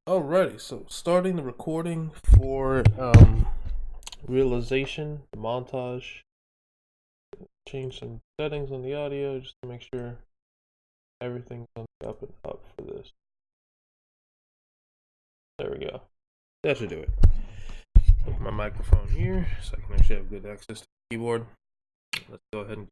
Alrighty, so starting the recording for realization, the montage. Change some settings on the audio just to make sure everything's on the up and up for this. There we go. That should do it. Put my microphone here so I can actually have good access to the keyboard. Let's go ahead and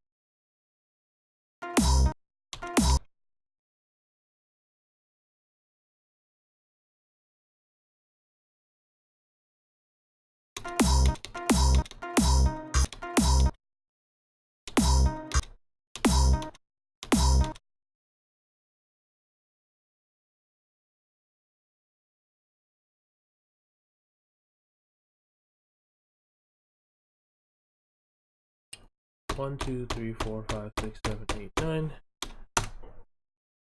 1, 2, 3, 4, 5, 6, 7, 8, 9.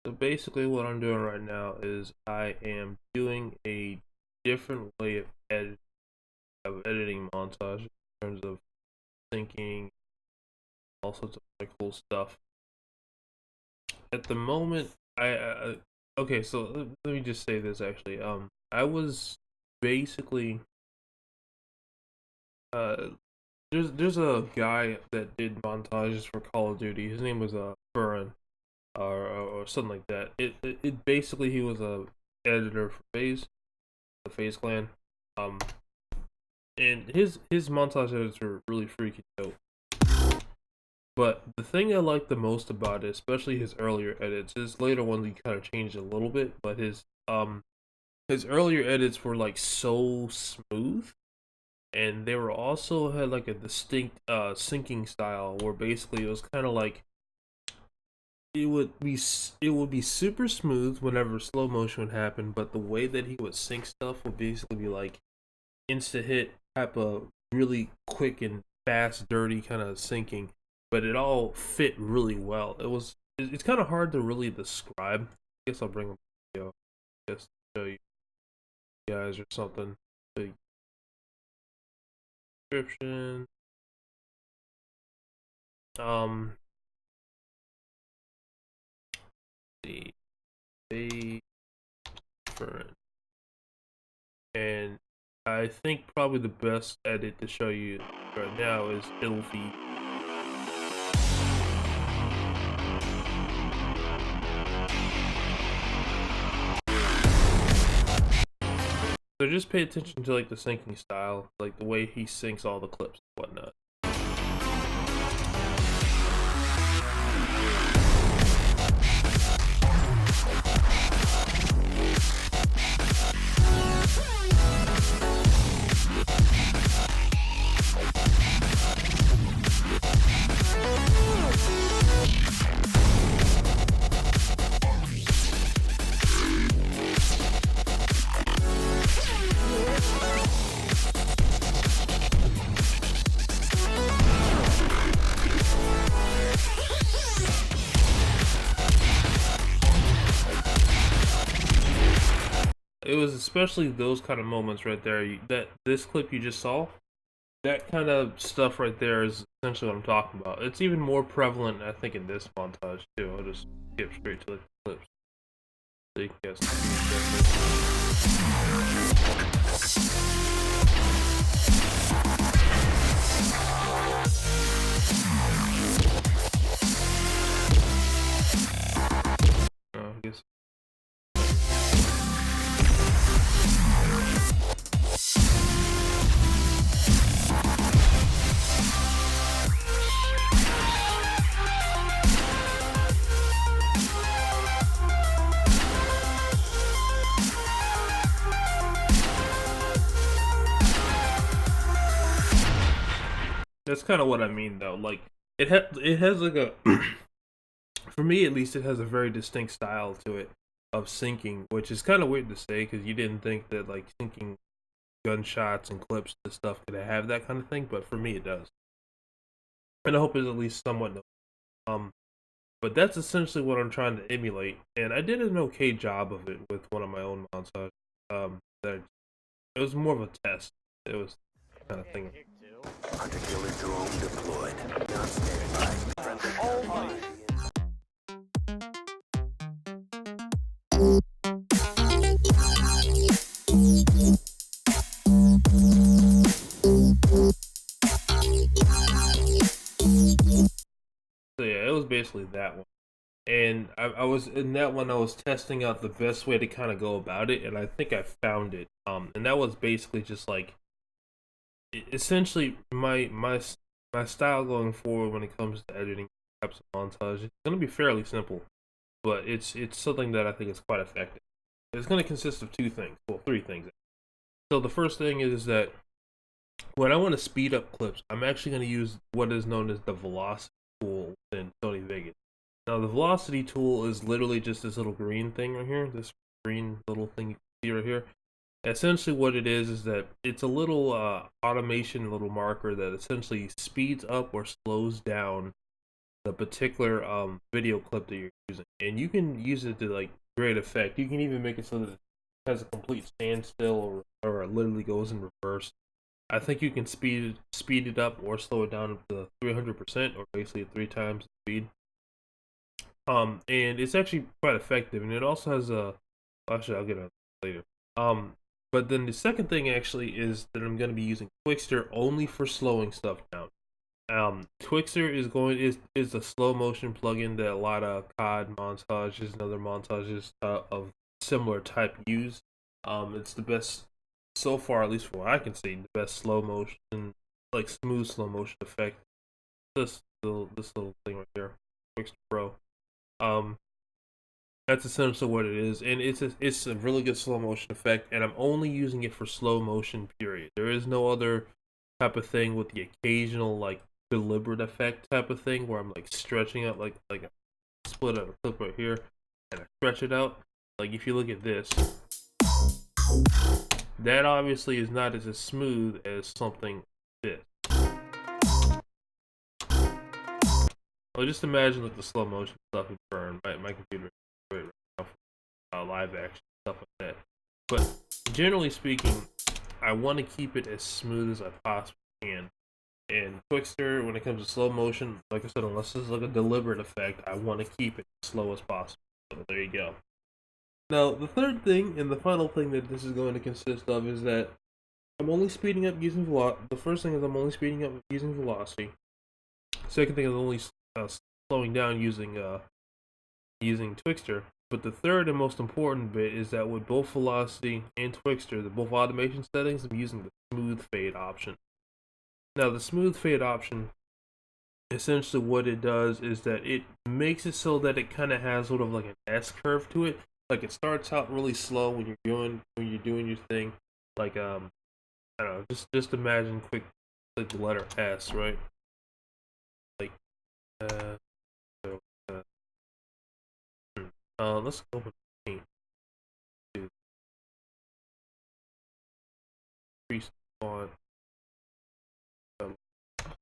So basically what I'm doing right now is I am doing a different way of editing montage in terms of syncing, all sorts of like cool stuff. At the moment, okay, so let me just say this actually. I was basically there's a guy that did montages for Call of Duty. His name was Burren or something like that. It basically he was a editor for FaZe, the FaZe clan. And his montage edits are really freaking dope. But the thing I like the most about it, especially his earlier edits, his later ones he kind of changed a little bit, but his earlier edits were like so smooth, and they were also had like a distinct syncing style where basically it was kind of like it would be super smooth whenever slow motion would happen, but the way that he would sync stuff would basically be like insta hit type of really quick and fast, dirty kind of syncing. But it all fit really well. It's kind of hard to really describe. I guess I'll bring a video just to show you guys or something. The description. The different. And I think probably the best edit to show you right now is Ilfie. So just pay attention to like the syncing style, like the way he syncs all the clips and whatnot. It was especially those kind of moments right there. That this clip you just saw, that kind of stuff right there is essentially what I'm talking about. It's even more prevalent, I think, in this montage too. I'll just skip straight to the clips so you can I guess. That's kind of what I mean, though. Like it has like a, for me at least, it has a very distinct style to it of syncing, which is kind of weird to say because you didn't think that like syncing gunshots and clips and stuff could have that kind of thing, but for me it does, and I hope it's at least somewhat. But that's essentially what I'm trying to emulate, and I did an okay job of it with one of my own montages. That it was more of a test. It was kind of thing. Hunter-killer drone deployed. Not standing by. Friendly Oh my. basically that one. And I was in that one. I was testing out the best way to kind of go about it, and I think I found it. And that was basically just like essentially my style going forward when it comes to editing types of montage. It's gonna be fairly simple, but it's something that I think is quite effective. It's gonna consist of two things, well, three things. So the first thing is that when I want to speed up clips, I'm actually going to use what is known as the velocity tool in Sony Vegas. Now, the velocity tool is literally just this little green thing right here, this green little thing you can see right here. Essentially, what it is that it's a little automation, little marker that essentially speeds up or slows down the particular video clip that you're using, and you can use it to like great effect. You can even make it so that it has a complete standstill or it literally goes in reverse. I think you can speed it up or slow it down up to 300%, or basically 3 times the speed. And it's actually quite effective, and it also has a. Actually, I'll get it later. But then the second thing actually is that I'm going to be using Twixtor only for slowing stuff down. Twixtor is a slow motion plugin that a lot of COD montages and other montages of similar type use. It's the best so far, at least from what I can see, the best slow motion, like smooth slow motion effect. This little thing right here, Twixtor Pro. Um, that's essentially what it is, and it's a really good slow motion effect, and I'm only using it for slow motion. Period. There is no other type of thing with the occasional like deliberate effect type of thing where I'm like stretching out like I split out a clip right here and I stretch it out. Like if you look at this, that obviously is not as smooth as something like this. Well, just imagine like the slow motion stuff would burn. My computer right now for live action stuff like that. But generally speaking, I want to keep it as smooth as I possibly can. And Twixtor, when it comes to slow motion, like I said, unless it's like a deliberate effect, I want to keep it as slow as possible. So there you go. Now, the third thing and the final thing that this is going to consist of is that I'm only speeding up using velocity. The first thing is I'm only speeding up using velocity. Second thing is only slowing down using Twixtor. But the third and most important bit is that with both velocity and Twixtor, the both automation settings, I'm using the smooth fade option. Now, the smooth fade option, essentially what it does is that it makes it so that it kind of has sort of like an S curve to it. Like it starts out really slow when you're doing your thing. Like I don't know, just imagine like the letter S, right? Like uh, so, let's open paint to increase the font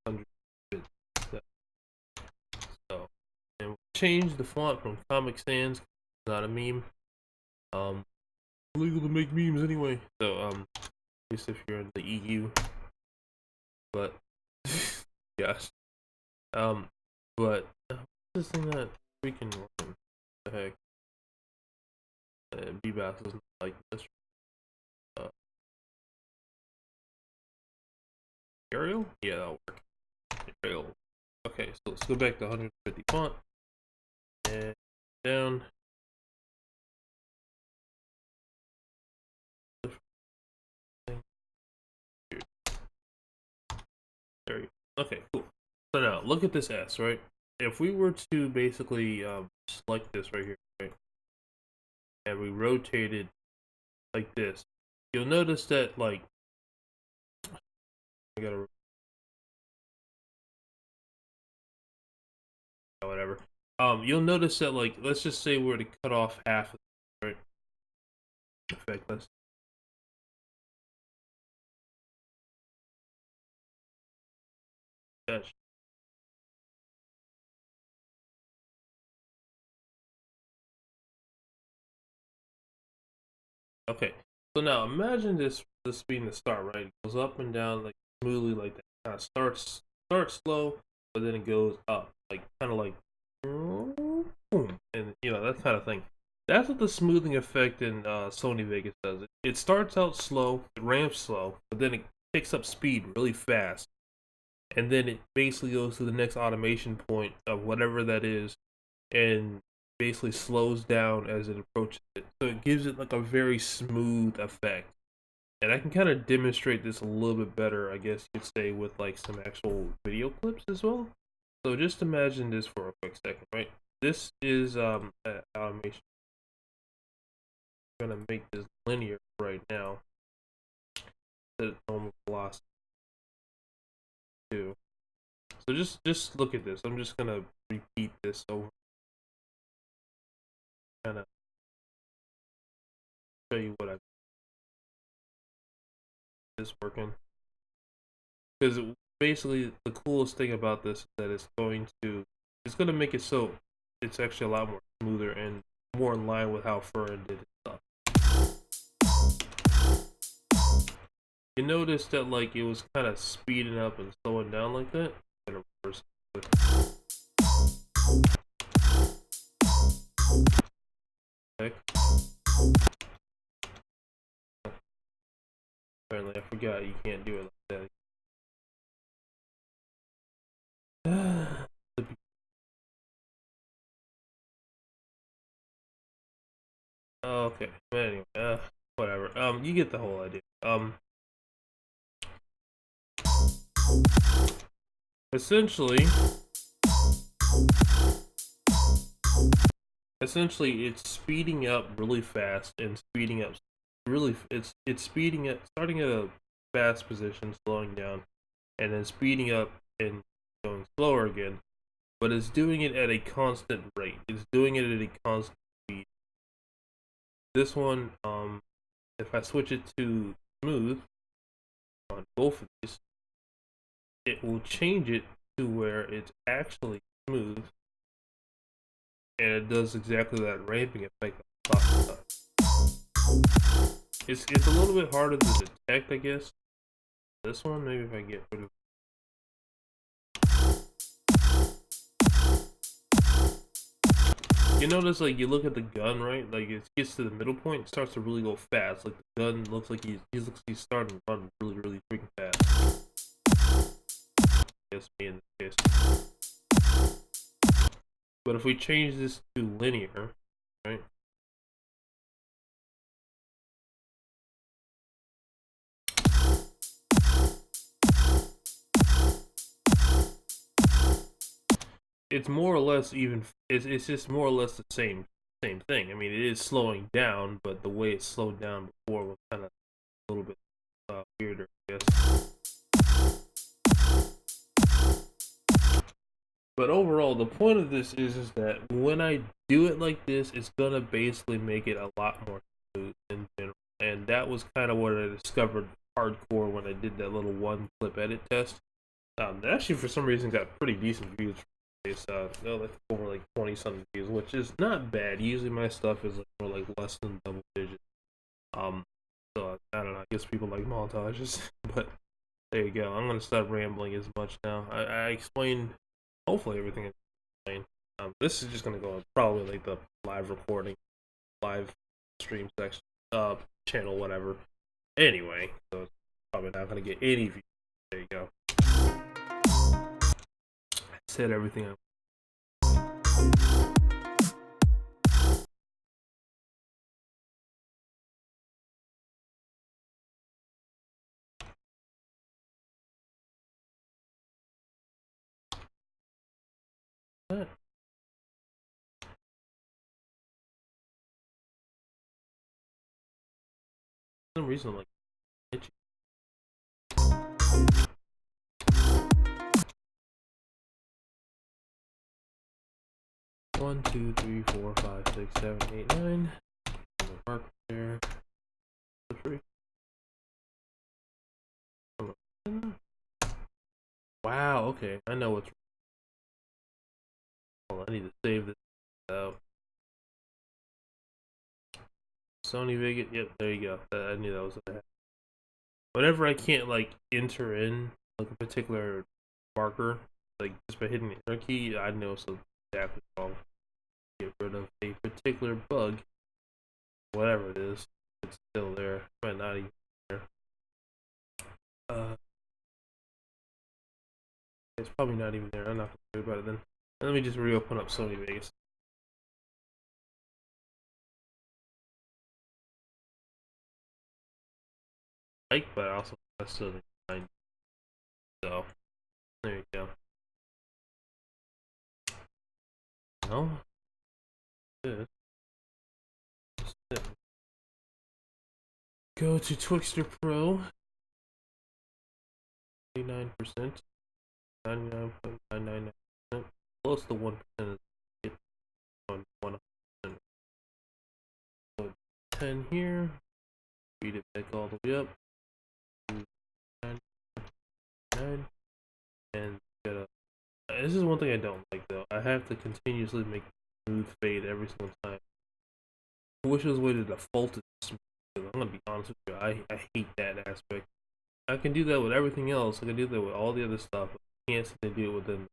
100 bits. So, and we'll change the font from Comic Sans, not a meme. Illegal to make memes anyway. So, at least if you're in the EU. But, gosh. But, this thing that freaking what the heck? B-Bass isn't like this. Arial? Yeah, that'll work. Arial. Okay, so let's go back to 150 font. And down. There you go. Okay, cool. So now, look at this S, right? If we were to basically select this right here, right? And we rotate it like this, you'll notice that, like, I gotta, whatever. You'll notice that, like, let's just say we were to cut off half of it, right? In fact, let's touch. Okay, so now imagine this being the start, right? It goes up and down like smoothly like that. Kind of starts slow, but then it goes up, like kind of like boom, and that kind of thing. That's what the smoothing effect in Sony Vegas does. It starts out slow, it ramps slow, but then it picks up speed really fast. and then it basically goes to the next automation point of whatever that is, and basically slows down as it approaches it. So it gives it like a very smooth effect. And I can kind of demonstrate this a little bit better, I guess you'd say, with like some actual video clips as well. So just imagine this for a quick second, right? This is automation. I'm gonna make this linear right now. Set it normal velocity too. So just look at this. I'm just gonna repeat this over, kind of show you what I is working. Because basically the coolest thing about this is that it's gonna make it so it's actually a lot more smoother and more in line with how Furrin did his stuff. You notice that like it was kind of speeding up and slowing down like that. And reverse it. Okay. Apparently, I forgot you can't do it like that. Okay, but anyway, whatever. You get the whole idea. Essentially, it's speeding up really fast and speeding up really. It's speeding up, starting at a fast position, slowing down, and then speeding up and going slower again. But it's doing it at a constant rate. It's doing it at a constant speed. This one, if I switch it to smooth on both of these, it will change it to where it's actually smooth, and it does exactly that ramping effect I'm talking about. It's a little bit harder to detect, I guess. This one, maybe if I get rid of. You notice, like, you look at the gun, right? Like, it gets to the middle point, it starts to really go fast. Like, the gun looks like he's starting to run really, really freaking fast. I guess me in this case. But if we change this to linear, right? It's more or less even. It's just more or less the same thing. I mean, it is slowing down, but the way it slowed down before was kind of a little bit weirder, I guess. But overall, the point of this is that when I do it like this, it's gonna basically make it a lot more smooth in general. And that was kind of what I discovered hardcore when I did that little one clip edit test. That actually, for some reason, got pretty decent views. It's like over like 20 something views, which is not bad. Usually my stuff is like more like less than double digits. Um, so I don't know. I guess people like montages, but there you go. I'm gonna stop rambling as much now. I explained hopefully everything I explained. This is just gonna go on probably like the live recording, live stream section, channel, whatever. Anyway, so it's probably not gonna get any views. There you go. I said everything I said. For some reason, like itchy. 1, 2, 3, 4, 5, 6, 7, 8, 9. Mark there. Wow, okay. I know what's. Hold on, I need to save this out. Sony Vegas. Yep, there you go. I knew that was that. Whenever I can't like enter in like a particular marker, like just by hitting the enter key, I know so that is wrong. Get rid of a particular bug, whatever it is. It's still there. Might not even there. It's probably not even there. I'm not gonna worry about it then. And let me just reopen up Sony Vegas. But I also still didn't find. So there you go. No, this. This. Go to Twixter Pro. 99%. 99.999%. Close to 1% is on 100%. So 10 here. Read it back all the way up. 9. And get a. This is one thing I don't like though. I have to continuously make smooth fade every single time. I wish there was a way to default it to smooth. I'm gonna be honest with you. I hate that aspect. I can do that with everything else. I can do that with all the other stuff. I can't seem to do it within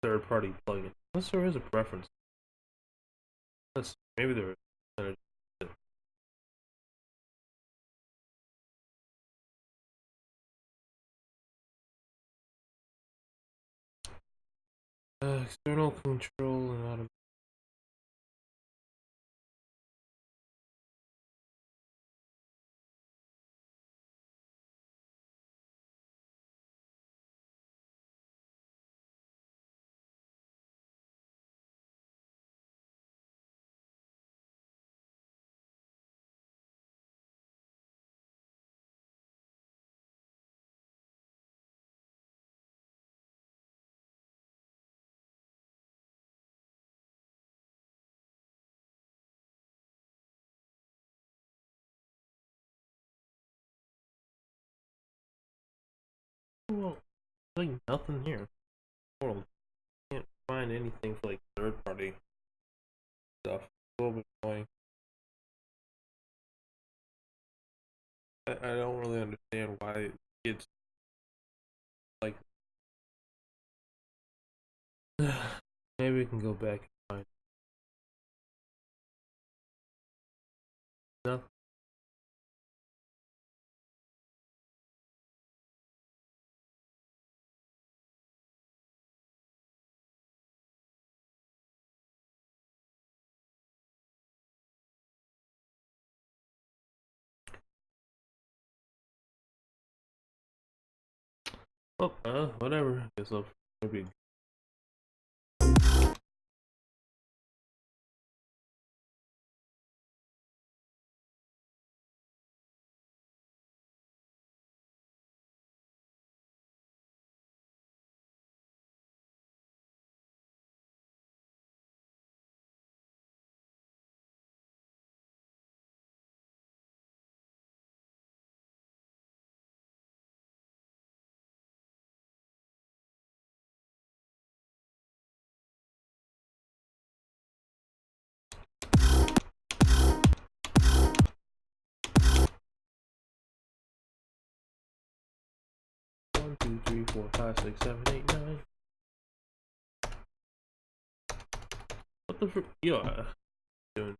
third-party plugin. Unless there is a preference. Maybe there is. External control and automation. Well, like nothing here. World. Can't find anything for like third-party stuff. A little bit annoying. I don't really understand why it's like. Maybe we can go back and find nothing. Oh, whatever. Guess I'll maybe. One, two, three, four, five, six, seven, eight, nine. What the frick? Yeah. Doing.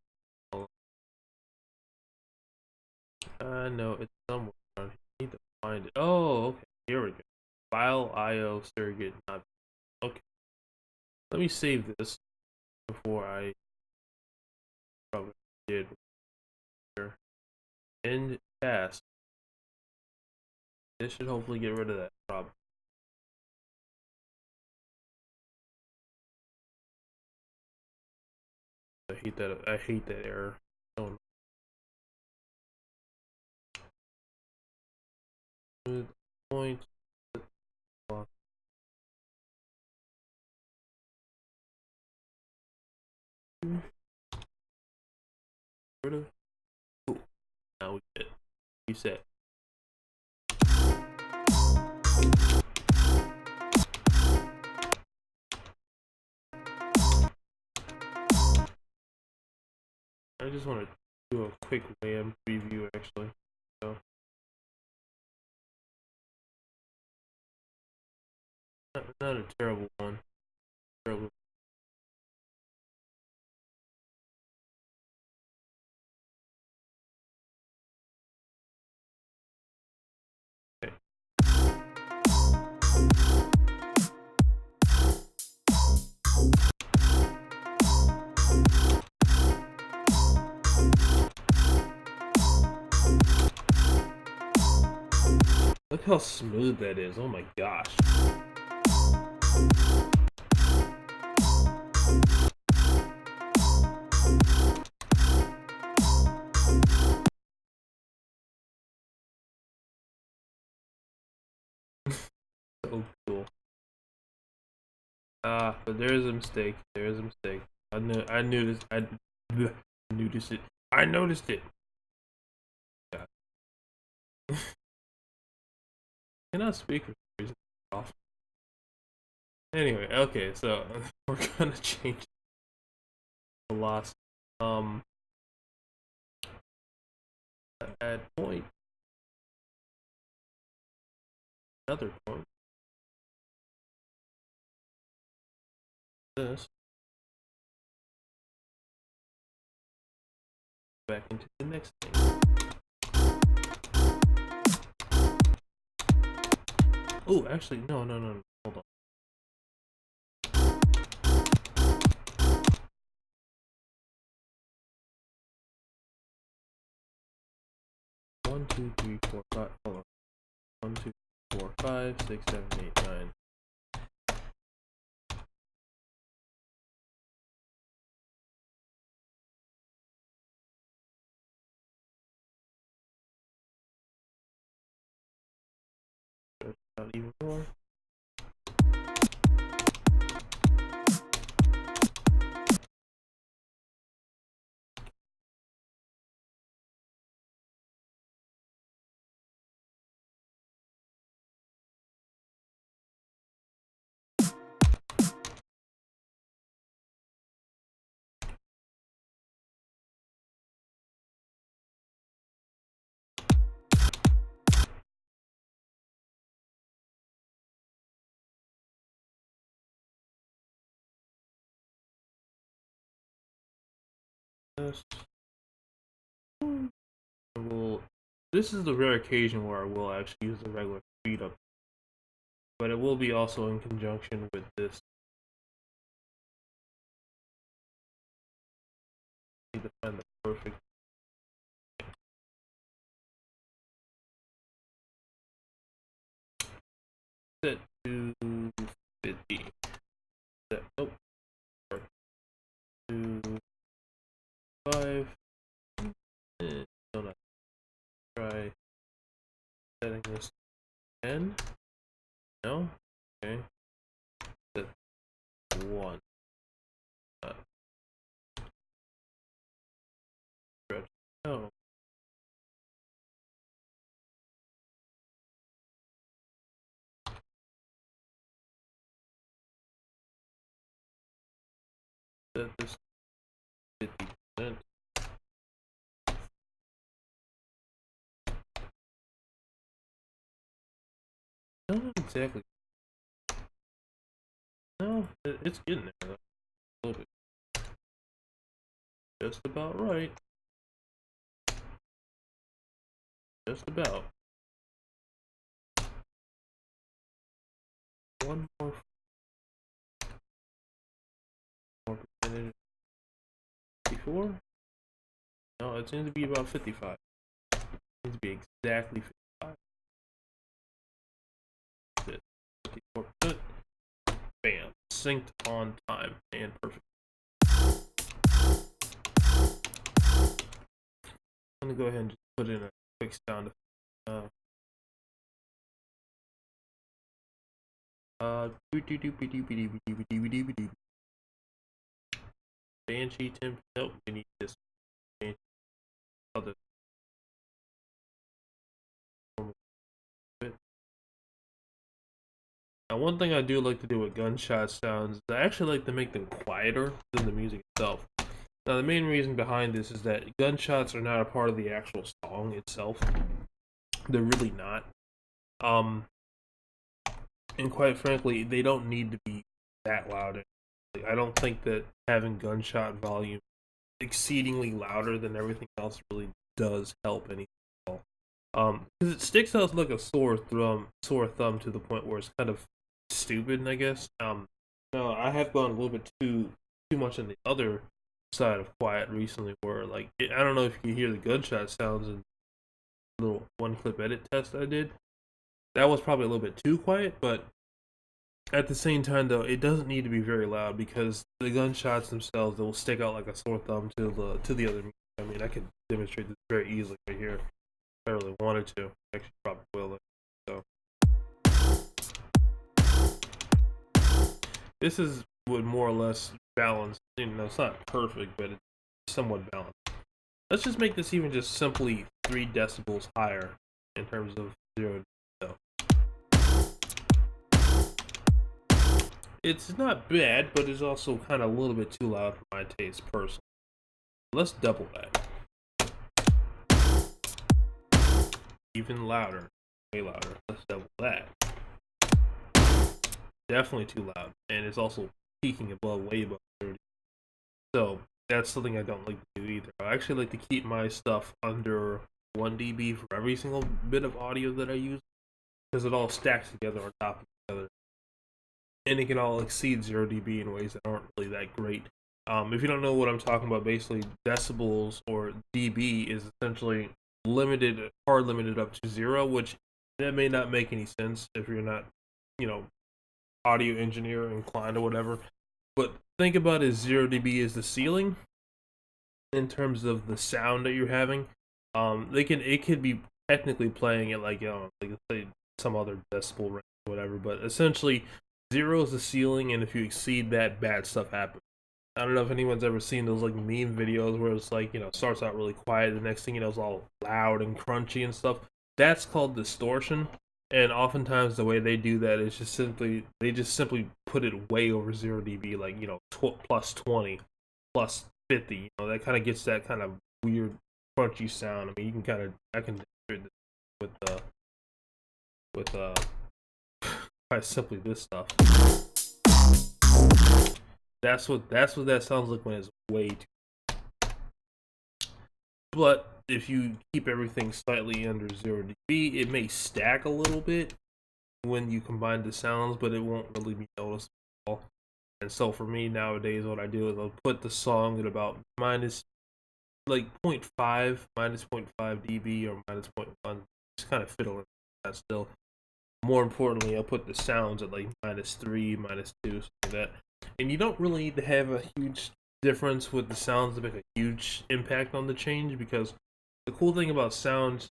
I know it's somewhere around here. I need to find it. Oh, okay. Here we go. File IO surrogate not. Okay. Let me save this before I probably did here. End task. This should hopefully get rid of that problem. I hate that. I hate that error. Oh, point. Rid of. Cool. Now we get reset. I just want to do a quick RAM preview actually. So not a terrible one. Terrible. Okay. Look how smooth that is. Oh my gosh. So cool. But there is a mistake. There is a mistake. I knew this. I noticed it. I noticed it. God. Cannot speak for some reason. Off. Anyway, okay, so we're gonna change velocity. Um, add point, another point. This back into the next thing. Oh, actually, no, no, no, no. Hold on. One, two, three, four, five. Hold on. 1, 2, 4, 5, 6, 7, 8, 9. Not even more. This. Will. This is the rare occasion where I will actually use the regular speed up, but it will be also in conjunction with this. I need to find the perfect. Set to 50. Set. Nope. 2, 5. And don't have to try setting this 10. No. Okay. Set 1. Stretch. No. Set this 50%. Not exactly. No, it's getting there though. A little bit. Just about right. Just about. One more percentage. 54? No, it seems to be about 55. It seems to be exactly 55. 54%. Bam. Synced on time and perfect. I'm gonna go ahead and just put in a quick sound effect. Banshee 10. Nope, we need this. Banshee. Other. Now, one thing I do like to do with gunshot sounds is I actually like to make them quieter than the music itself. Now, the main reason behind this is that gunshots are not a part of the actual song itself. They're really not. And quite frankly, they don't need to be that loud. I don't think that having gunshot volume exceedingly louder than everything else really does help anything at all. Because it sticks out like a sore thumb to the point where it's kind of stupid, I guess. No, I have gone a little bit too much on the other side of quiet recently, where like I don't know if you hear the gunshot sounds in the little one clip edit test I did. That was probably a little bit too quiet, but at the same time, though, it doesn't need to be very loud because the gunshots themselves will stick out like a sore thumb to the other music. I mean, I can demonstrate this very easily right here if I really wanted to. Actually, probably will. So this is what more or less balanced. You know, it's not perfect, but it's somewhat balanced. Let's just make this even just simply 3 decibels higher in terms of 0 to. It's not bad, but it's also kind of a little bit too loud for my taste personally. Let's double that. Even louder. Way louder. Let's double that. Definitely too loud. And it's also peaking above, way above 30. So that's something I don't like to do either. I actually like to keep my stuff under 1 dB for every single bit of audio that I use, because it all stacks together on top of each other. And it can all exceed 0 dB in ways that aren't really that great. If you don't know what I'm talking about, basically decibels or dB is essentially limited, hard limited up to 0, which that may not make any sense if you're not, you know, audio engineer inclined or whatever. But think about it as 0 dB is the ceiling in terms of the sound that you're having. It could be technically playing it like, like let's say some other decibel range or whatever, but essentially 0 is the ceiling, and if you exceed that, bad stuff happens. I don't know if anyone's ever seen those like meme videos where it's like, starts out really quiet, the next thing you know it's all loud and crunchy and stuff. That's called distortion. And oftentimes the way they do that is just simply put it way over 0 dB, like, plus 20, plus 50. That kind of gets that kind of weird crunchy sound. I mean, I can demonstrate this with quite simply this stuff. That's what that sounds like when it's way too. But if you keep everything slightly under 0 dB, it may stack a little bit when you combine the sounds, but it won't really be noticeable at all. And so for me nowadays, what I do is I'll put the song at about minus like 0.5, minus 0.5 dB or minus 0.1. Just kind of fiddle with that still. More importantly, I'll put the sounds at like -3, -2, something like that. And you don't really need to have a huge difference with the sounds to make a huge impact on the change, because the cool thing about sounds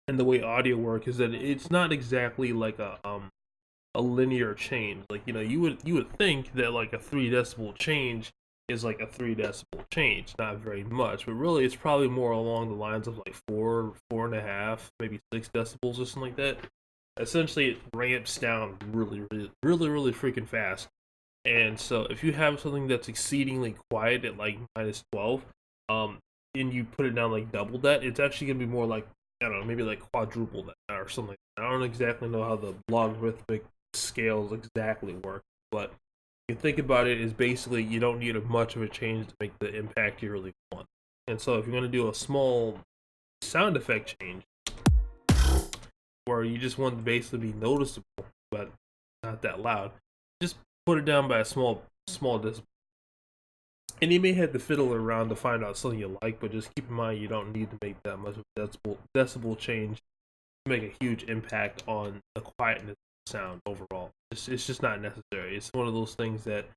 and the way audio work is that it's not exactly like a linear change. Like, you would think that like a 3 decibel change is like a 3 decibel change, not very much, but really it's probably more along the lines of like 4.5, maybe 6 decibels or something like that. Essentially, it ramps down really freaking fast. And so if you have something that's exceedingly quiet at like -12, and you put it down like double that, it's actually gonna be more like, I don't know, maybe like quadruple that or something. I don't exactly know how the logarithmic scales exactly work, but you can think about it as basically you don't need much of a change to make the impact you really want. And so if you're gonna do a small sound effect change, where you just want the bass to be noticeable but not that loud, just put it down by a small decibel. And you may have to fiddle around to find out something you like, but just keep in mind you don't need to make that much of a decibel change to make a huge impact on the quietness of the sound overall. It's just not necessary. It's one of those things that,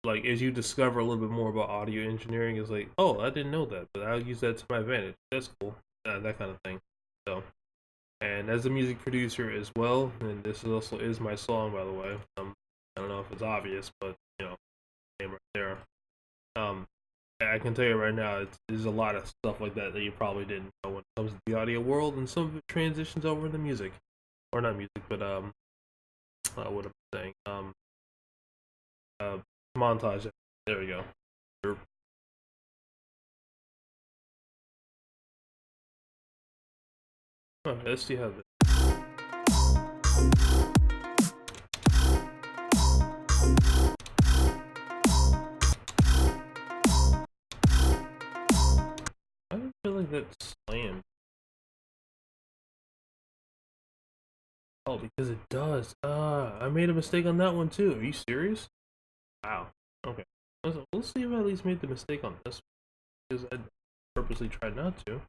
like, as you discover a little bit more about audio engineering, is like, oh, I didn't know that, but I'll use that to my advantage. That's cool. That kind of thing. So, and as a music producer as well, and this also is my song, by the way. I don't know if it's obvious, but name right there. I can tell you right now, there's a lot of stuff like that you probably didn't know when it comes to the audio world, and some of it transitions over into music, or not music, but what am I saying? Montage. There we go. Okay, let's see how this. I don't feel like that's slammed. Oh, because it does. I made a mistake on that one too. Are you serious? Wow. Okay. We'll see if I at least made the mistake on this one, because I purposely tried not to.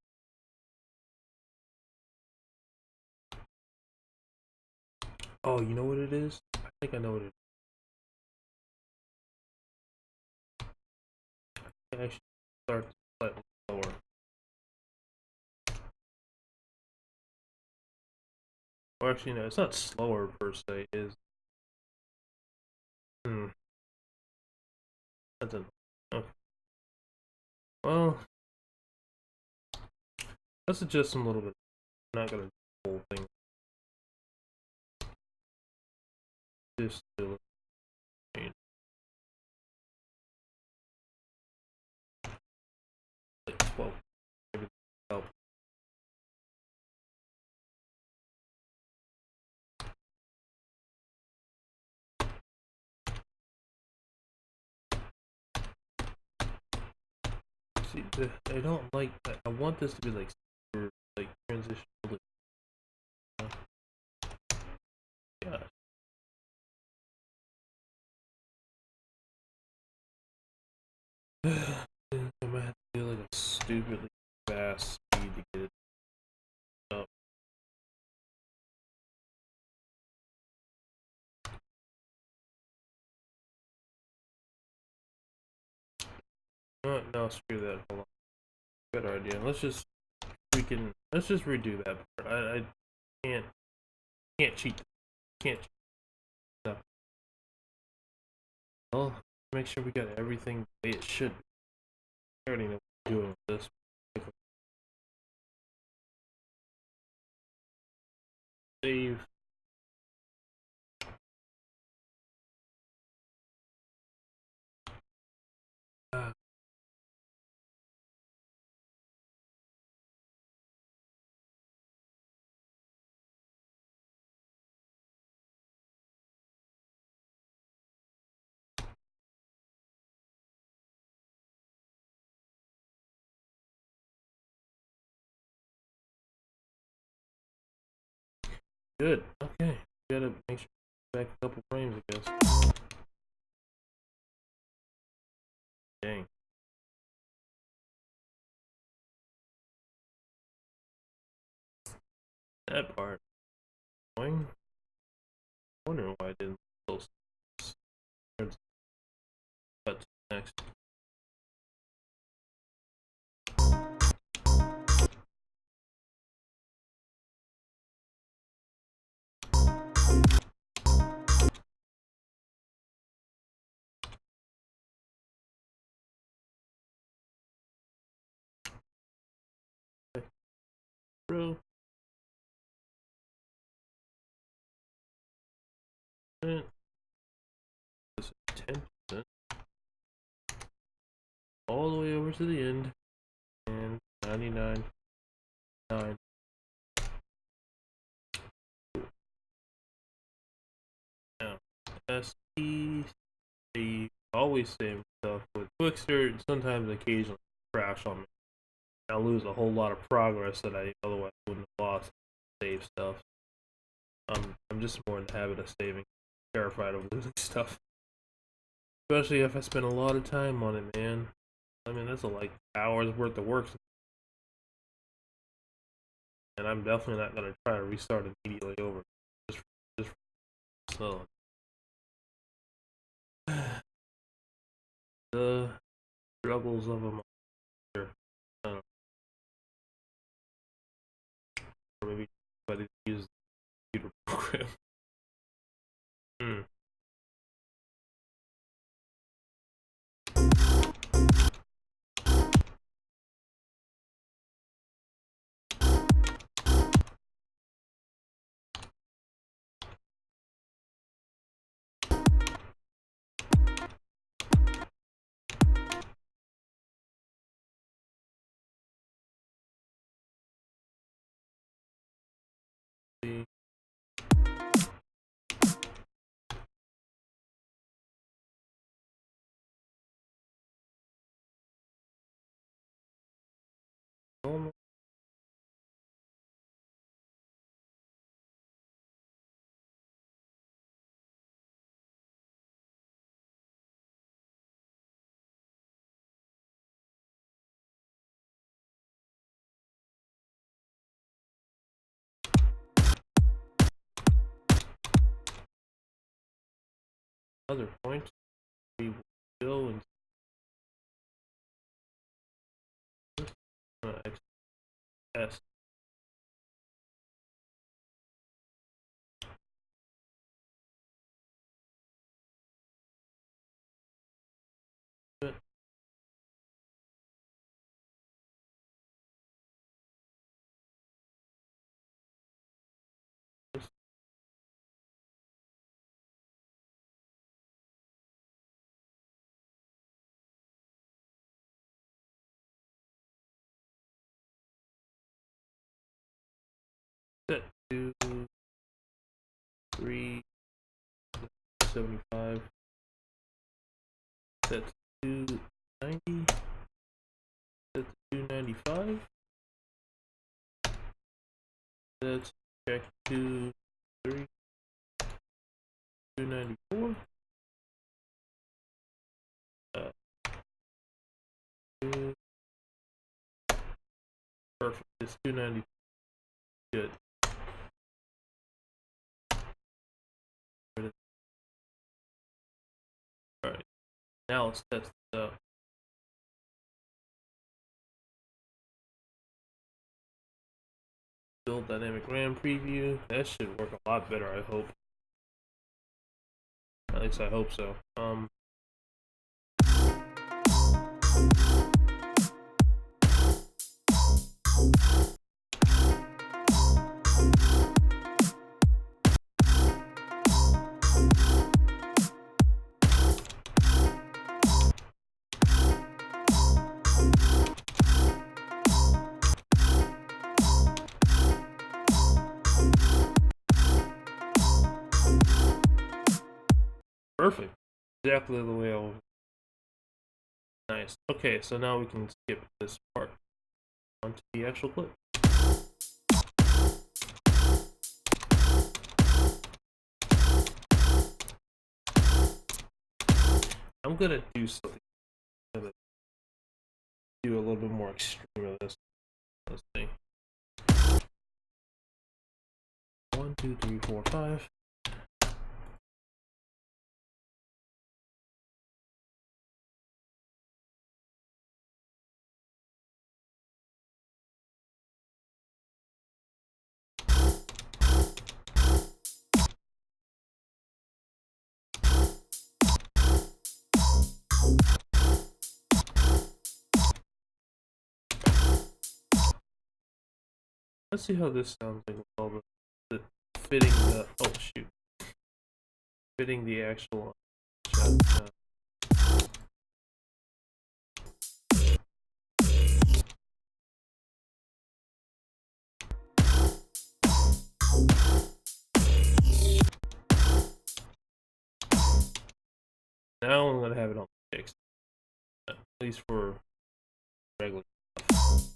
Oh, you know what it is? I think I know what it is. I should start slightly slower. Or actually, no, it's not slower per se. Is that's a okay. Well, let's adjust them a little bit. I'm not gonna do the whole thing. Just do it. Like 12. Maybe help. See, I don't like that. I want this to be like super, like transitional. Yeah. I might have to do like a stupidly fast speed to get it up. No, screw that. Hold on. Better idea. Let's just redo that part. I can't can't cheat. Can't cheat. No. Well, make sure we got everything the way it should be. I already know what I'm doing with this. Save. Ah, good. Okay. Gotta make sure back a couple frames, I guess. Dang. That part. Annoying. Wondering why I didn't post this. But next. Bro. This is 10%. All the way over to the end. And 99. 9. Now, SE. Always same stuff with Twixter. Sometimes occasionally crash on me. I lose a whole lot of progress that I otherwise wouldn't have lost. Save stuff. I'm just more in the habit of saving. Terrified of losing stuff. Especially if I spend a lot of time on it, man. I mean, that's like hours worth of work. And I'm definitely not gonna try to restart immediately over. Just so. The struggles of a mother. Or maybe somebody use the computer program. Hmm. See. Normal. another point. We will go and S. Set to 375. Set to 290. Set to 295. Let's check to 294. Two, perfect. It's 290. Good. Alright. Now let's test this out. Build dynamic RAM preview. That should work a lot better, I hope. At least I hope so. Perfect. Exactly the way I was. Nice. Okay, so now we can skip this part onto the actual clip. I'm gonna do something. I'm gonna do a little bit more extreme of this. Let's see. 1, 2, 3, 4, 5. Let's see how this sounds like with all the fitting the fitting the actual shot. Now I'm gonna have it on fixed, at least for regular stuff.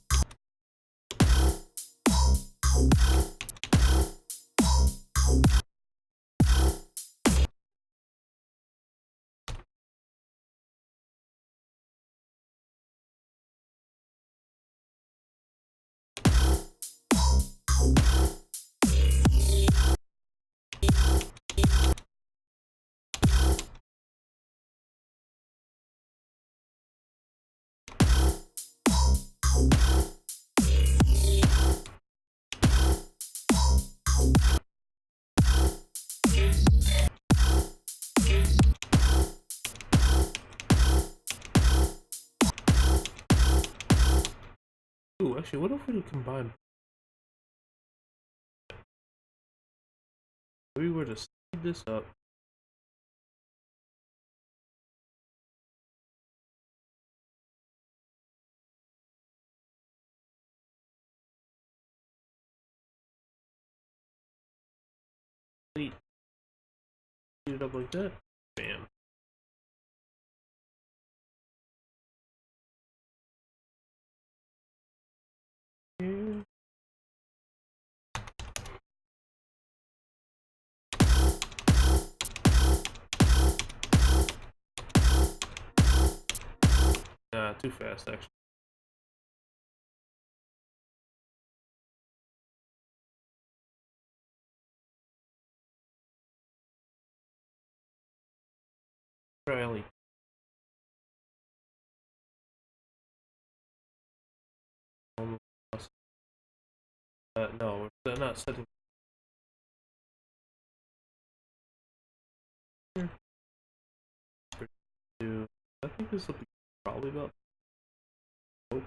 Ooh, actually, what if we combine? If we were to speed this up. Speed it up like that. Bam. Here. Nah, too fast actually. try only. No, they're not setting. I think this will be probably about. Oh.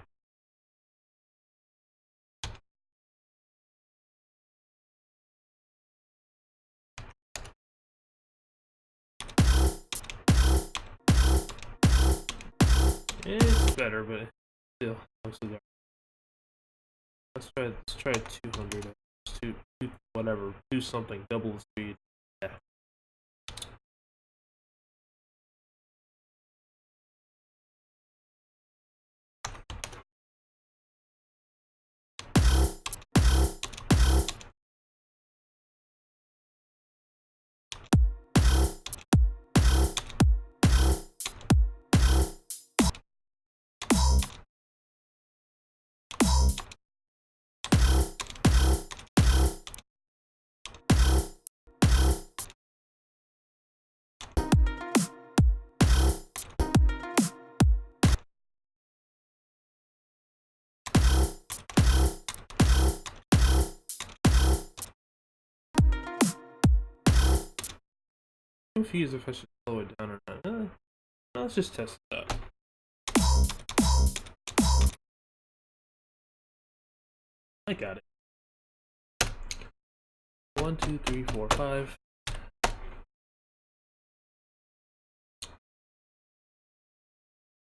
It's better, but still, mostly there. Let's try 200. Whatever. Do something. Double the speed. Yeah. Confused if I should slow it down or not. Let's just test it out. I got it. 1, 2, 3, 4, 5.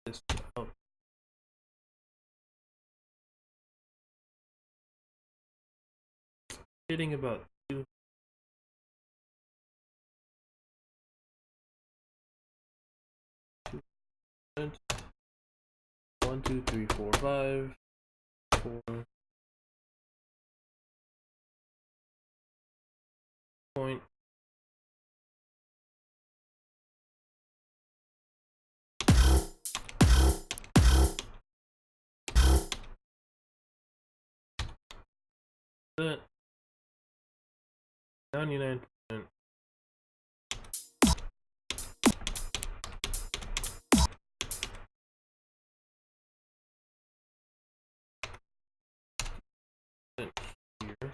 This out. Hitting about 2. 1, 2, 3, 4, 5. 4. Point. That 99%. Here.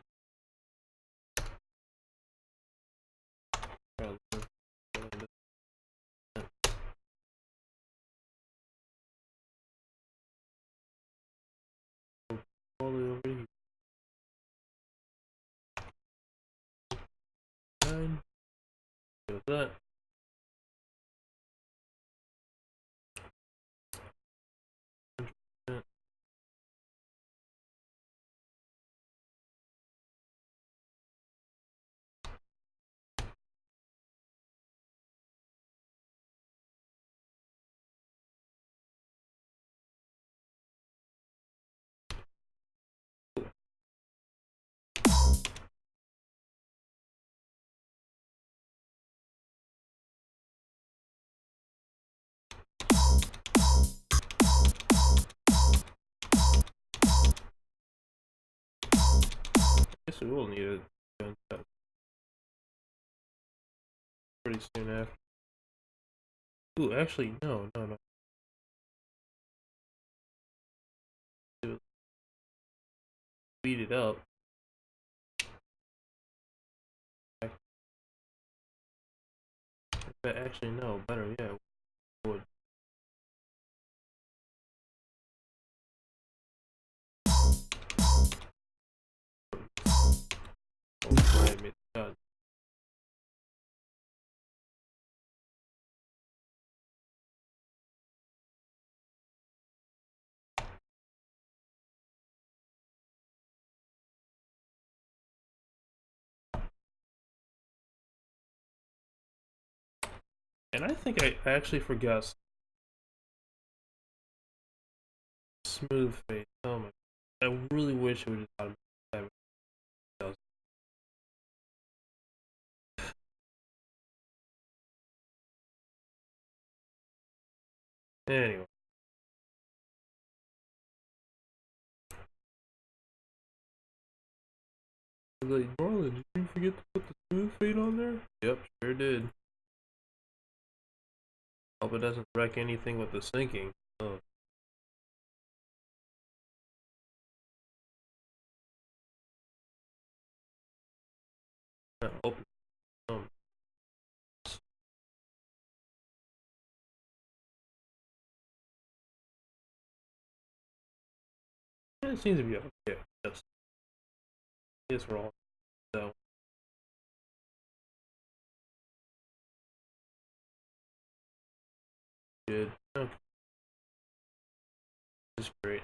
All the way over here. 9. Do that. Guess we will need it pretty soon after. Ooh, actually, no. Speed it up. But actually, no, better, yeah. Would. Oh, I admit that. And I think I actually forgot smooth fade. Oh my! I really wish it would just automatically have it. Anyway, I was like, Marlon, did you forget to put the smooth fade on there? Yep, sure did. Hope it doesn't wreck anything with the sinking. Oh. I hope. Um, it seems to be okay. Yes, it's wrong. So good. Okay, that's great.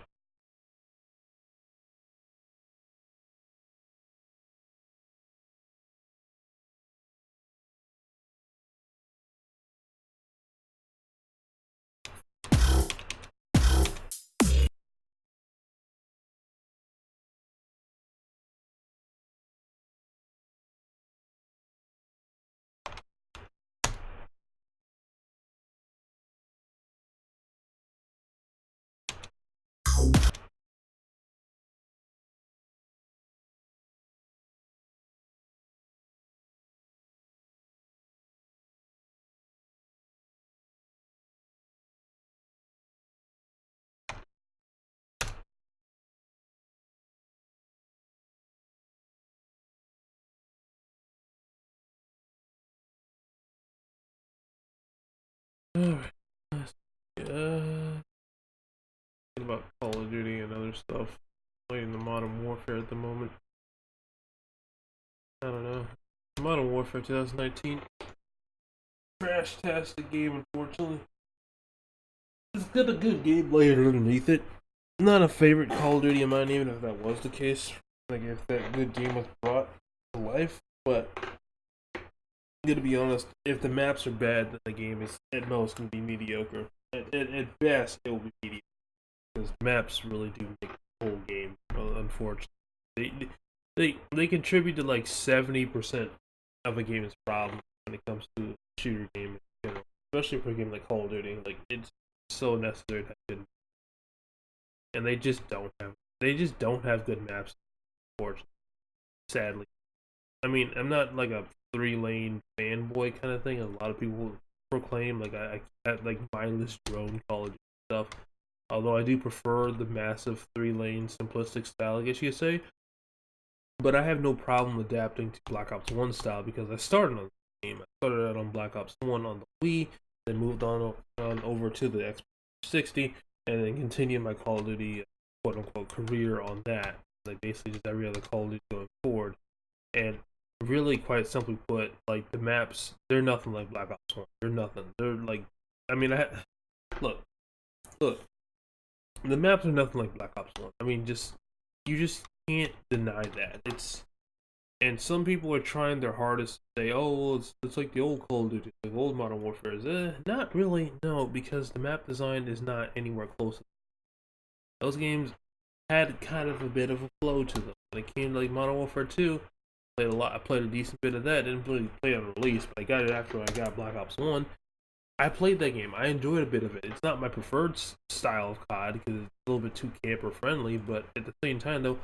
Alright. Thinking about Call of Duty and other stuff. Playing the Modern Warfare at the moment. I don't know. Modern Warfare 2019. Trash-tastic game, unfortunately. It's got a good game layered underneath it. Not a favorite Call of Duty of mine, even if that was the case. Like, if that good game was brought to life. But, I'm gonna be honest, if the maps are bad, then the game is at most gonna be mediocre. At best, it will be mediocre. Because maps really do make the whole game, unfortunately. They contribute to like 70% of a game's problem when it comes to a shooter game, you know, especially for a game like Call of Duty. Like it's so necessary to have good, and they just don't have good maps. Unfortunately, sadly, I mean I'm not like a 3 lane fanboy kind of thing. A lot of people proclaim like I had like mindless drone Call of Duty stuff. Although I do prefer the massive 3 lane simplistic style, I guess you could say. But I have no problem adapting to Black Ops 1 style because I started on the game. I started out on Black Ops 1 on the Wii, then moved on over to the Xbox 360, and then continued my Call of Duty quote unquote career on that. Like basically just every other Call of Duty going forward. And really, quite simply put, like the maps, they're nothing like Black Ops 1. They're nothing. They're like, I mean, look, look, the maps are nothing like Black Ops 1. I mean, just you just can't deny that. It's and some people are trying their hardest to say, "Oh, well, it's like the old Call of Duty, like old Modern Warfare." Is not really, no, because the map design is not anywhere close. Those games had kind of a bit of a flow to them. When it came to like Modern Warfare 2, played a lot. I played a decent bit of that. Didn't really play it on release, but I got it after I got Black Ops 1. I played that game. I enjoyed a bit of it. It's not my preferred style of COD because it's a little bit too camper friendly, but at the same time, though,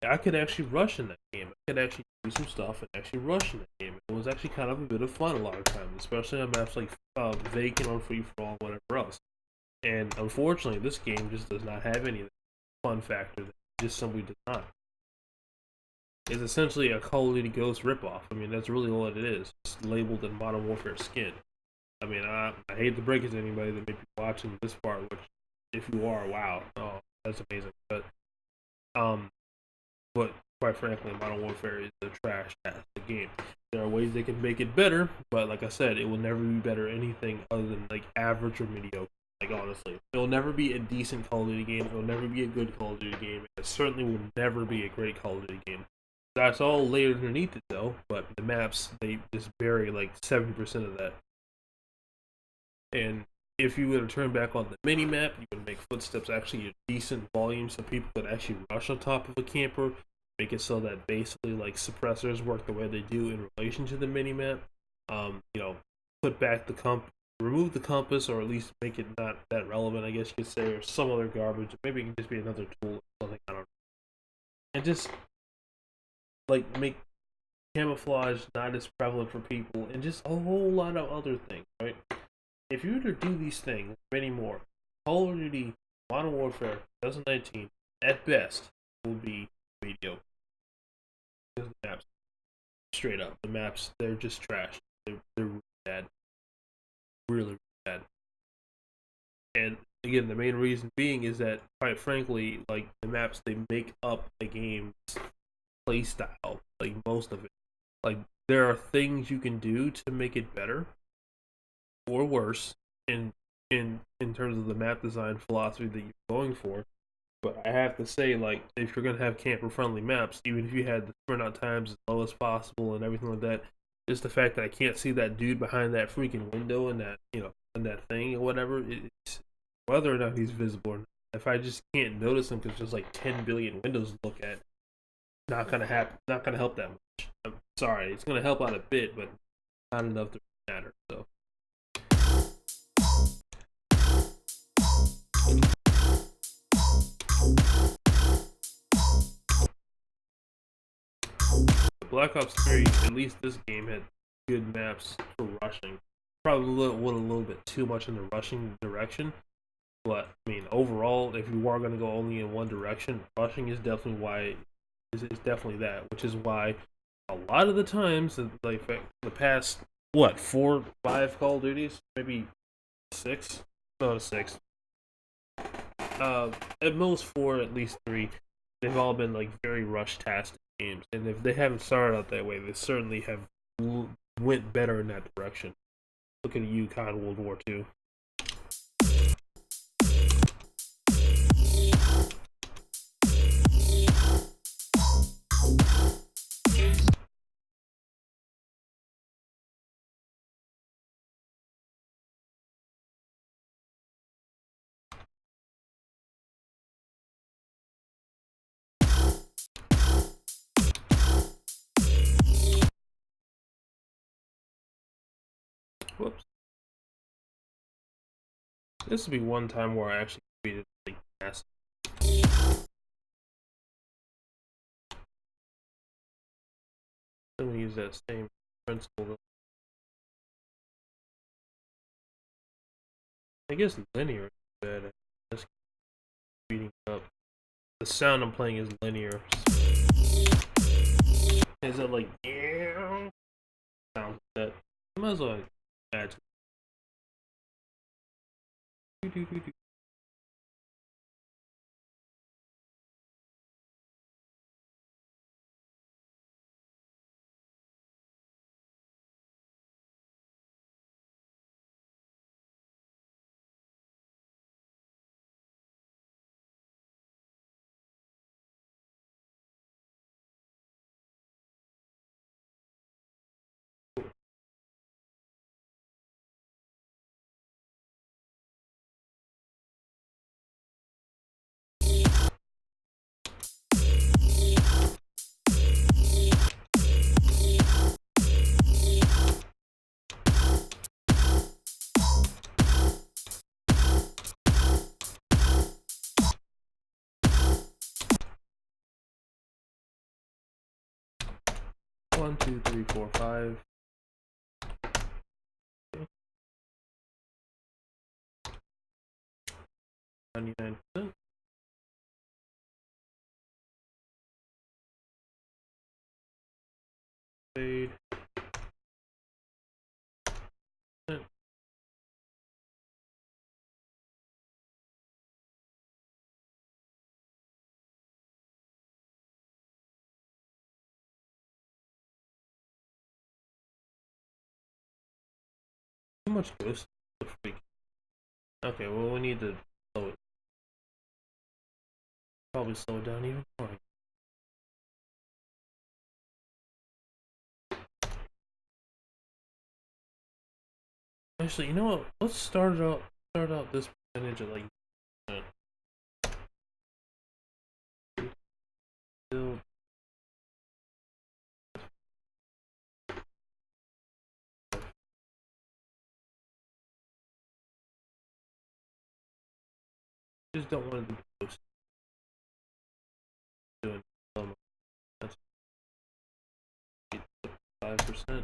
I could actually rush in that game. I could actually do some stuff and actually rush in that game. It was actually kind of a bit of fun a lot of times, especially on maps like Vacant or Free For All, whatever else. And unfortunately, this game just does not have any fun factor. That just simply does not. It's essentially a Call of Duty Ghost ripoff. I mean, that's really all it is. It's labeled in Modern Warfare skin. I mean, I hate to break it to anybody that may be watching this part, which, if you are, wow, oh, that's amazing. Um, but quite frankly, Modern Warfare is a trash ass game. There are ways they can make it better, but like I said, it will never be better anything other than like average or mediocre. Like honestly, it'll never be a decent Call of Duty game. It'll never be a good Call of Duty game. It certainly will never be a great Call of Duty game. That's all layered underneath it though. But the maps they just bury like 70% of that. And if you were to turn back on the mini map, you would make footsteps actually a decent volume so people could actually rush on top of a camper. Make it so that basically like suppressors work the way they do in relation to the mini map. You know, put back the remove the compass, or at least make it not that relevant, I guess you could say, or some other garbage. Maybe it can just be another tool or something. I don't know. And just like make camouflage not as prevalent for people, and just a whole lot of other things, right? if you were to do these things, many more, Call of Duty Modern Warfare 2019, at best, will be mediocre. The maps, straight up, the maps, they're just trash. They're really bad. Really, really bad. And again, the main reason being is that, quite frankly, like the maps, they make up the game's play style. Like most of it, like there are things you can do to make it better or worse in in terms of the map design philosophy that you're going for. But I have to say, like, if you're gonna have camper-friendly maps, even if you had the sprint out times as low as possible and everything like that, just the fact that I can't see that dude behind that freaking window and that and that thing or whatever, it's whether or not he's visible or not. If I just can't notice him because there's like 10 billion windows to look at, not gonna happen. Not gonna help that much. I'm sorry, it's gonna help out a bit, but not enough to matter. So. Black Ops 3, at least this game had good maps for rushing. Probably went a little bit too much in the rushing direction, but I mean, overall, if you are going to go only in one direction, rushing is definitely why is definitely that, which is why a lot of the times, like the past what 4, 5 Call of Duties, maybe 6, no 6, at most 4, at least 3, they've all been like very rush tastic games, and if they haven't started out that way, they certainly have went better in that direction. Look at UConn World War II. Whoops. This would be one time where I actually created like massive. I'm gonna use that same principle. I guess linear is bad. Just speeding up. The sound I'm playing is linear. Is it like yeah? Sound like that? I might as well add. One, two, three, four, five. 99%. Fade. Too much ghost. Okay, well we need to slow it. Probably slow it down even more. Actually, you know what? Let's start out this percentage at like build. Just don't want to do post doing that's 5%.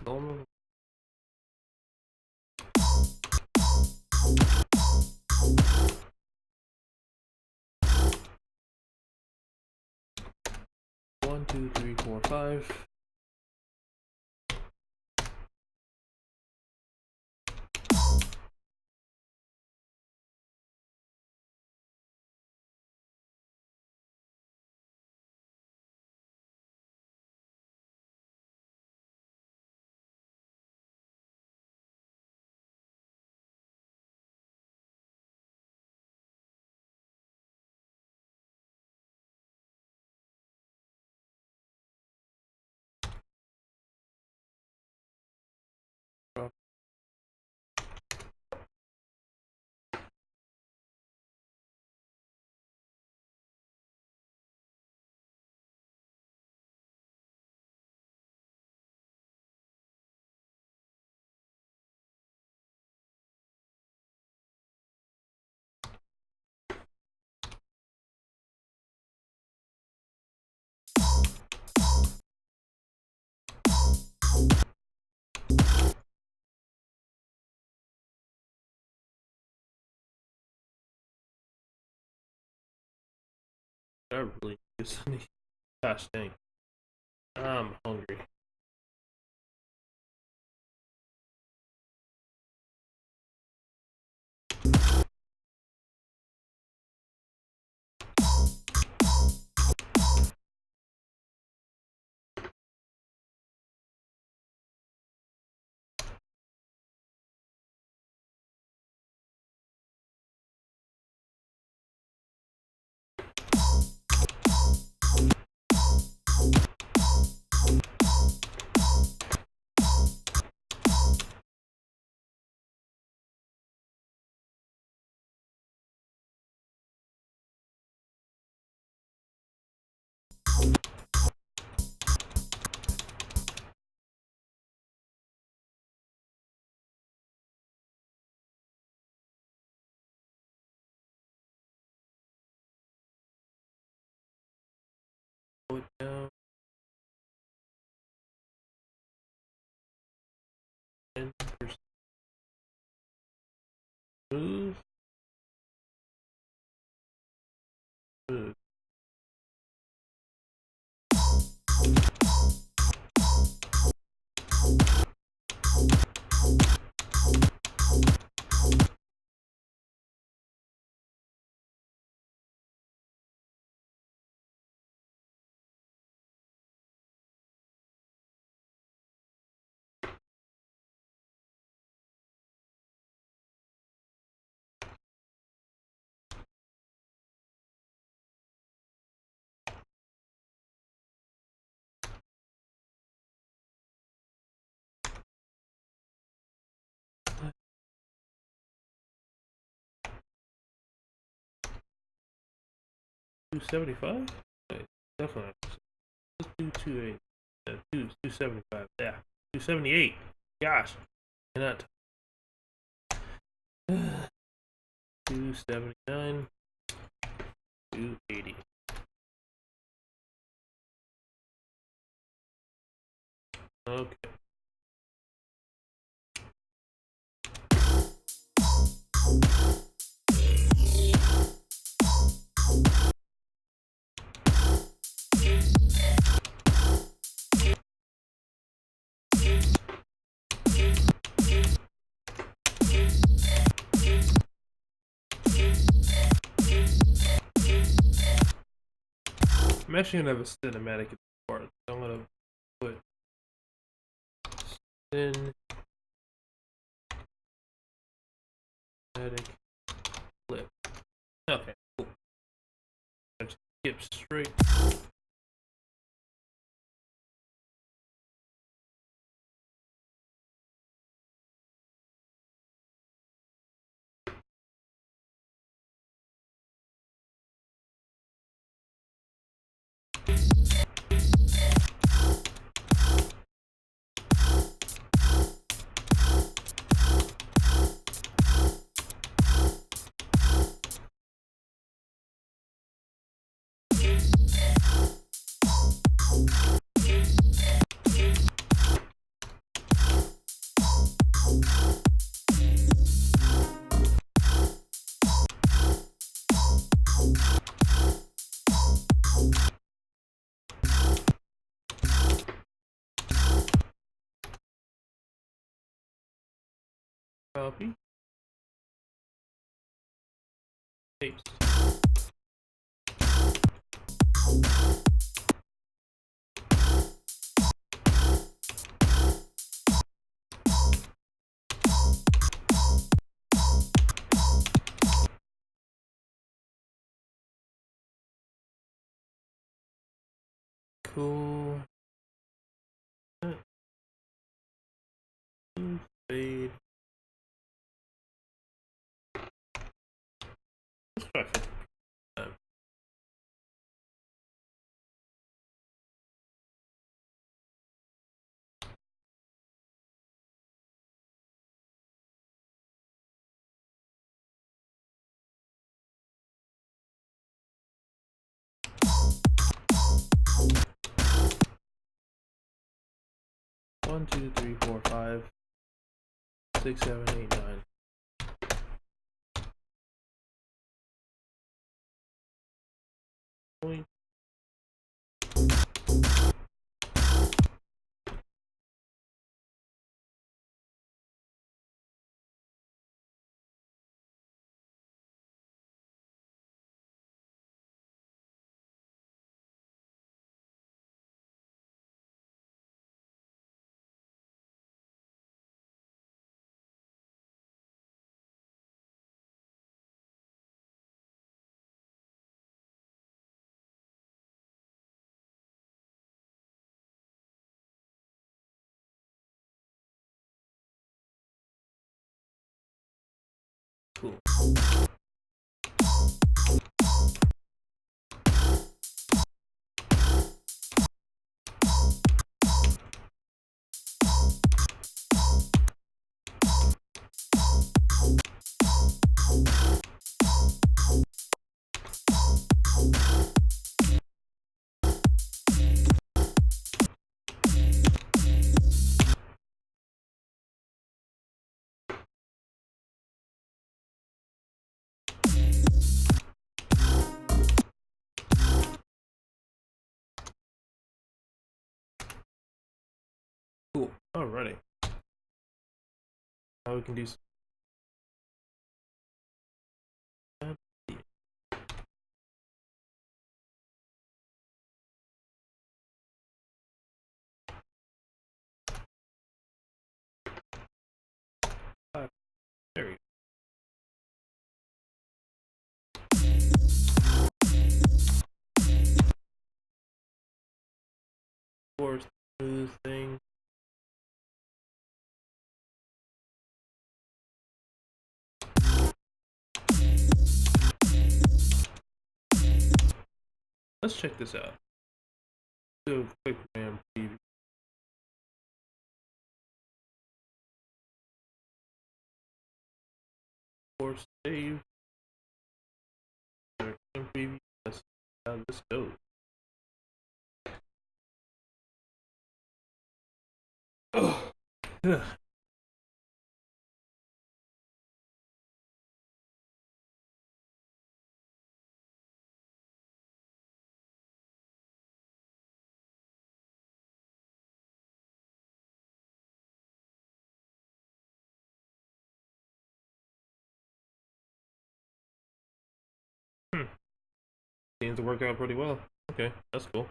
Going 1, 2, 3, 4, 5. I really need something. Gosh dang. I'm hungry. Put down 10%. Move. Move. $275? Wait, definitely. Let's do 28. 275. Yeah. 278. Gosh. Cannot. 279. 280. Okay. I'm actually gonna have a cinematic in the part. So I'm gonna put cinematic clip. Okay, cool. Let's skip straight. Copy. Paste. Cool. Fade. Let's try 50%. 1, 2, 3, 4, 5, 6, 7, 8, 9. Point. Cool. Cool. Alrighty. Now we can do some. There we go. Force smooth thing. Let's check this out. Do a quick RAM preview. Force save. RAM preview. Let's see how this goes. Oh. Ugh. Seems to work out pretty well. Okay, that's cool.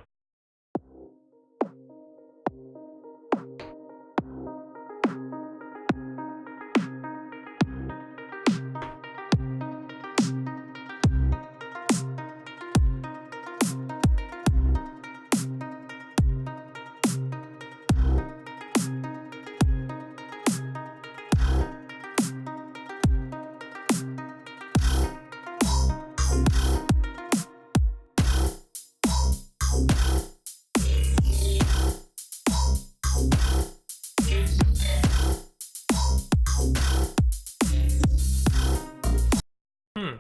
Hmm.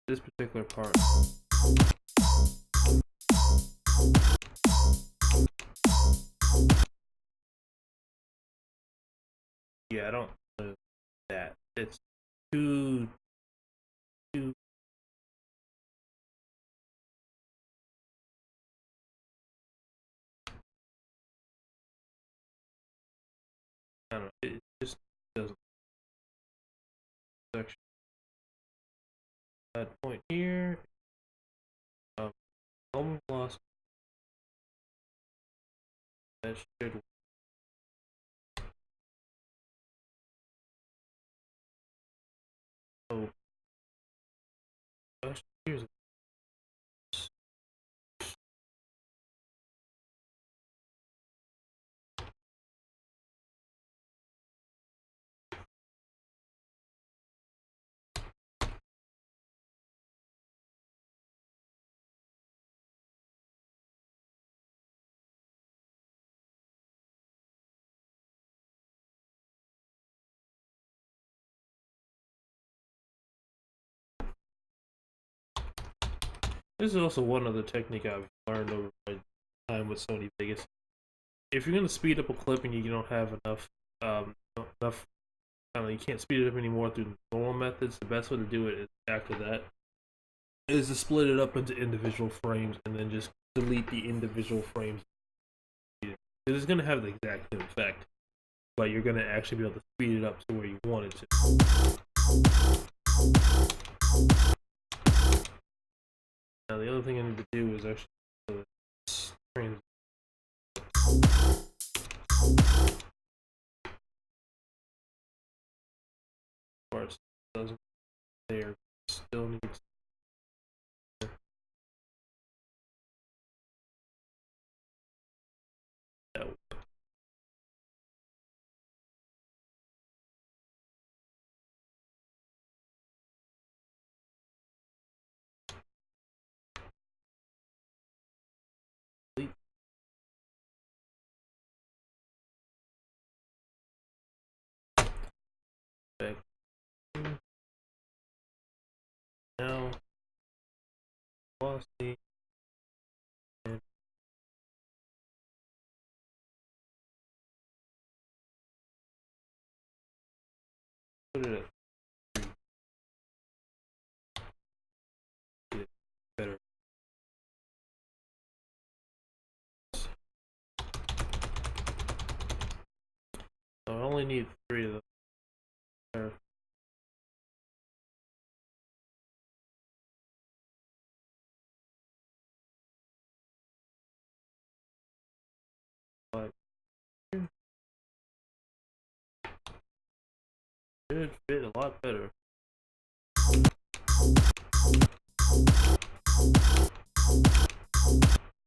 This particular part. Yeah, I don't know that. It's too I don't know. It just doesn't. Section. That point here. Almost lost. That should. Oh. Gosh, here's. This is also one other technique I've learned over my time with Sony Vegas. If you're gonna speed up a clip and you don't have enough, you can't speed it up anymore through normal methods. The best way to do it is after that is to split it up into individual frames and then just delete the individual frames. Because it's gonna have the exact same effect, but you're gonna actually be able to speed it up to where you want it to. Now the other thing I need to do is actually transition. Parts doesn't there still needs no. Back now, velocity, and put it at 3. Get it better. So I only need 3 of them. There. But should fit a lot better.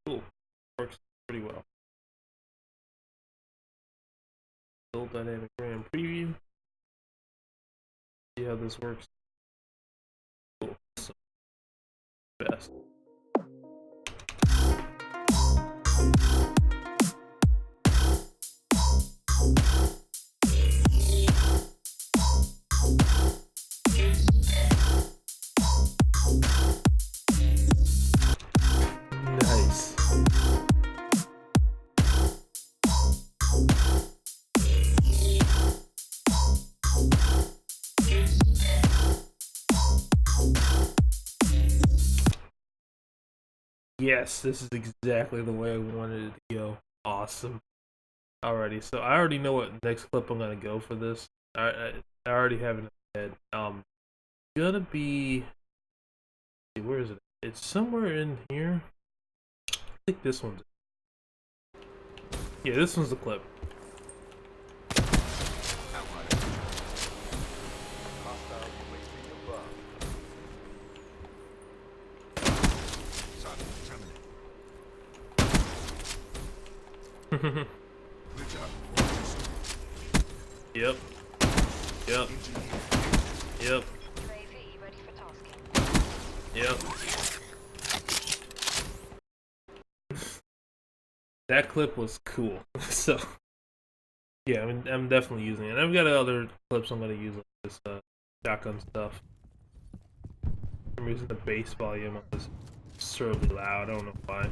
Cool. Works pretty well. Build dynamic RAM preview. See how this works. Cool. So, fast. Nice. Yes, this is exactly the way I wanted it to go. Awesome. Alrighty, so I already know what next clip I'm gonna go for this. I already have it in my head. Gonna be. Where is it? It's somewhere in here. I think this one's. Yeah, this one's the clip. Yep. Yep. Yep. Yep. That clip was cool. So yeah, I'm definitely using it. I've got other clips I'm gonna use like this shotgun stuff. For some reason the bass volume was absurdly loud. I don't know why.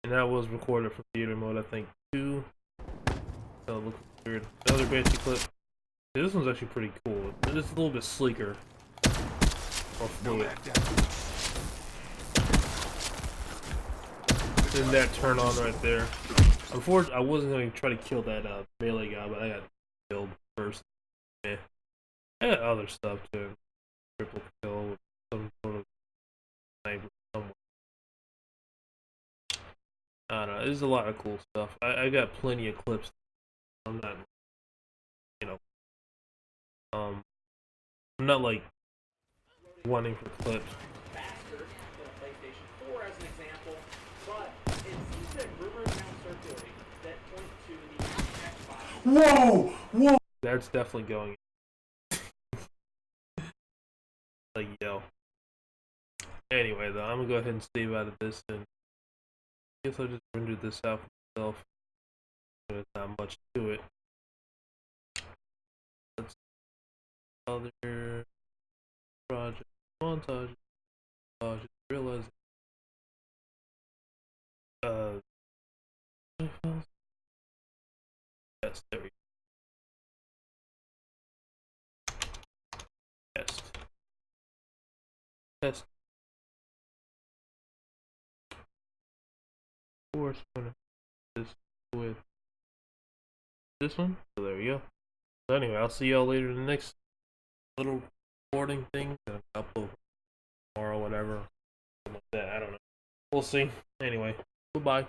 And that was recorded from theater mode, I think, too. So it looks weird. Another Banshee clip. Yeah, this one's actually pretty cool. It's a little bit sleeker. More fluid. Then that turn on right there. Unfortunately, I wasn't going to try to kill that melee guy, but I got killed first. Yeah. I got other stuff too. Triple kill with some sort of sniper somewhere. I don't know. There's a lot of cool stuff. I got plenty of clips. I'm not, you know, I'm not like wanting for clips. Faster than a PlayStation 4 as an example, but it seems that rumors now circulating that point to the Xbox. Whoa! Whoa! That's definitely going. Like, yo. Anyway, though, I'm gonna go ahead and save out of this, and I guess I'll just render this out for myself. There's not much to it. Let's other project montage. Realize. Yes, there we go. Test. Test. Of course, this with this one. So there we go. So anyway, I'll see y'all later in the next little recording thing. Upload tomorrow, whatever. Something like that. I don't know. We'll see. Anyway, goodbye.